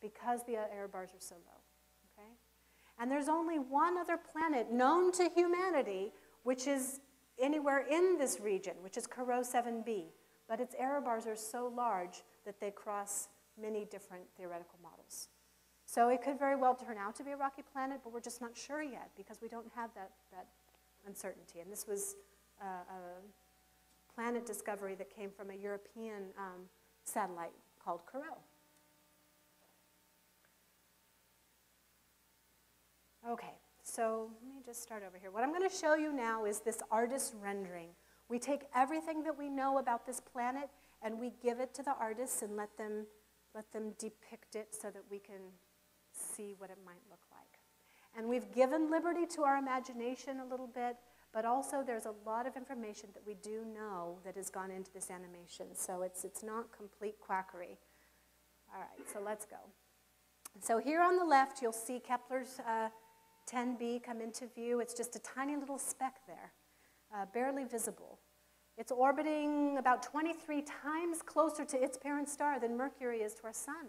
because the error bars are so low. Okay? And there's only one other planet known to humanity which is anywhere in this region, which is Corot 7b. But its error bars are so large that they cross many different theoretical models. So it could very well turn out to be a rocky planet, but we're just not sure yet because we don't have that uncertainty. And this was a planet discovery that came from a European satellite called Corot. Okay, so let me just start over here. What I'm going to show you now is this artist rendering. We take everything that we know about this planet and we give it to the artists and let them depict it so that we can see what it might look like. And we've given liberty to our imagination a little bit, but also there's a lot of information that we do know that has gone into this animation. So it's not complete quackery. All right, so let's go. So here on the left, you'll see Kepler's 10b come into view. It's just a tiny little speck there, barely visible. It's orbiting about 23 times closer to its parent star than Mercury is to our sun.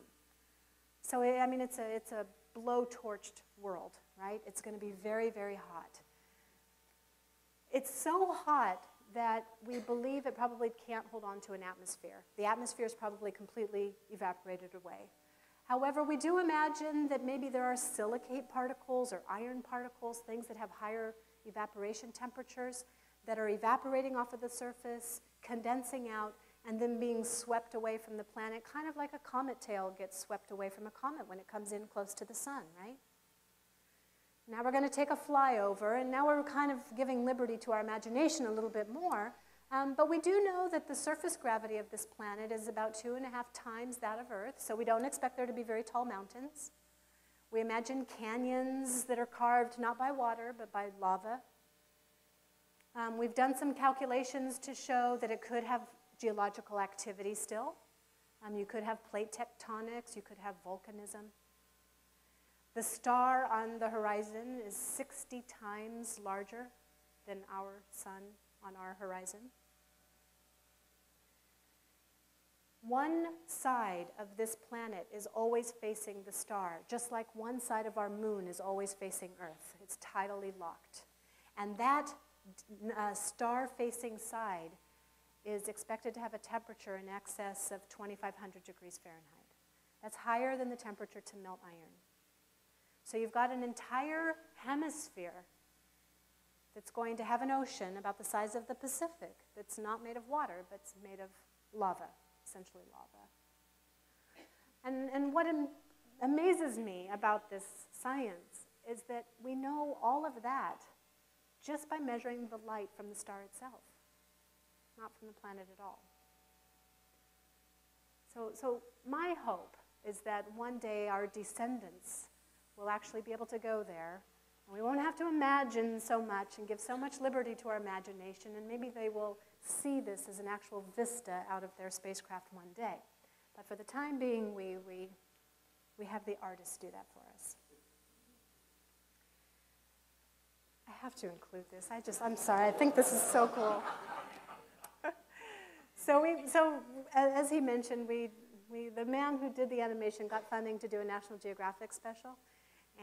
So, I mean, it's a blow-torched world, right? It's going to be very, very hot. It's so hot that we believe it probably can't hold on to an atmosphere. The atmosphere is probably completely evaporated away. However, we do imagine that maybe there are silicate particles or iron particles, things that have higher evaporation temperatures, that are evaporating off of the surface, condensing out, and then being swept away from the planet, kind of like a comet tail gets swept away from a comet when it comes in close to the sun, right? Now we're going to take a flyover, and now we're kind of giving liberty to our imagination a little bit more, but we do know that the surface gravity of this planet is about 2.5 times that of Earth, so we don't expect there to be very tall mountains. We imagine canyons that are carved not by water, but by lava. We've done some calculations to show that it could have geological activity still. You could have plate tectonics, you could have volcanism. The star on the horizon is 60 times larger than our sun on our horizon. One side of this planet is always facing the star, just like one side of our moon is always facing Earth. It's tidally locked. And that star-facing side is expected to have a temperature in excess of 2,500 degrees Fahrenheit. That's higher than the temperature to melt iron. So you've got an entire hemisphere that's going to have an ocean about the size of the Pacific that's not made of water, but it's made of lava, essentially lava. And what amazes me about this science is that we know all of that just by measuring the light from the star itself, not from the planet at all. So my hope is that one day our descendants will actually be able to go there, and we won't have to imagine so much and give so much liberty to our imagination, and maybe they will see this as an actual vista out of their spacecraft one day. But for the time being, we have the artists do that for us. I have to include this. I'm sorry, I think this is so cool. So as he mentioned, the man who did the animation got funding to do a National Geographic special.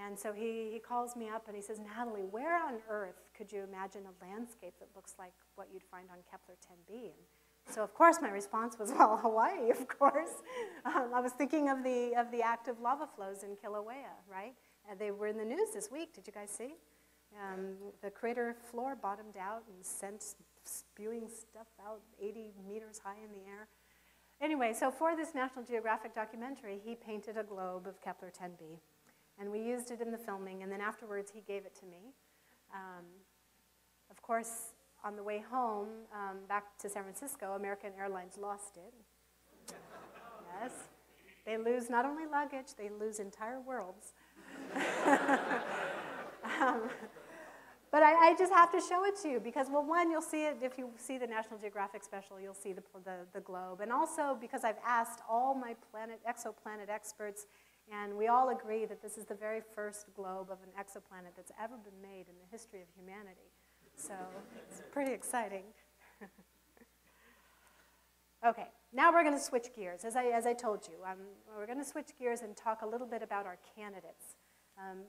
And so he calls me up and he says, Natalie, where on earth could you imagine a landscape that looks like what you'd find on Kepler 10b? And so of course my response was, well, Hawaii, of course. I was thinking of the active lava flows in Kilauea, right? And they were in the news this week. Did you guys see? The crater floor bottomed out and sent spewing stuff out 80 meters high in the air. Anyway, so for this National Geographic documentary, he painted a globe of Kepler 10b. And we used it in the filming, and then afterwards he gave it to me. Of course, on the way home, back to San Francisco, American Airlines lost it. Yes. They lose not only luggage, they lose entire worlds. But I just have to show it to you because, well, one, you'll see it, if you see the National Geographic special, you'll see the globe. And also because I've asked all my exoplanet experts, and we all agree that this is the very first globe of an exoplanet that's ever been made in the history of humanity. So it's pretty exciting. Okay, now we're going to switch gears. As I told you, we're going to switch gears and talk a little bit about our candidates.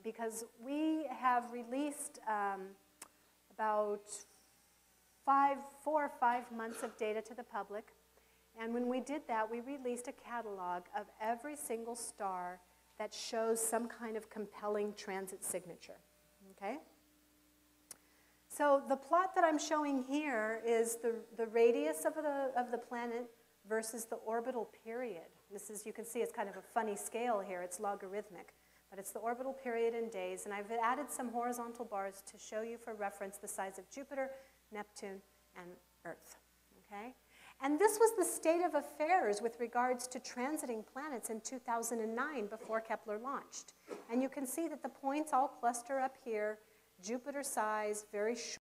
Because we have released about 4 or 5 months of data to the public. And when we did that, we released a catalog of every single star that shows some kind of compelling transit signature. Okay? So the plot that I'm showing here is the radius of the planet versus the orbital period. This is, you can see it's kind of a funny scale here. It's logarithmic. But it's the orbital period in days. And I've added some horizontal bars to show you for reference the size of Jupiter, Neptune, and Earth. Okay? And this was the state of affairs with regards to transiting planets in 2009 before Kepler launched. And you can see that the points all cluster up here, Jupiter size, very short.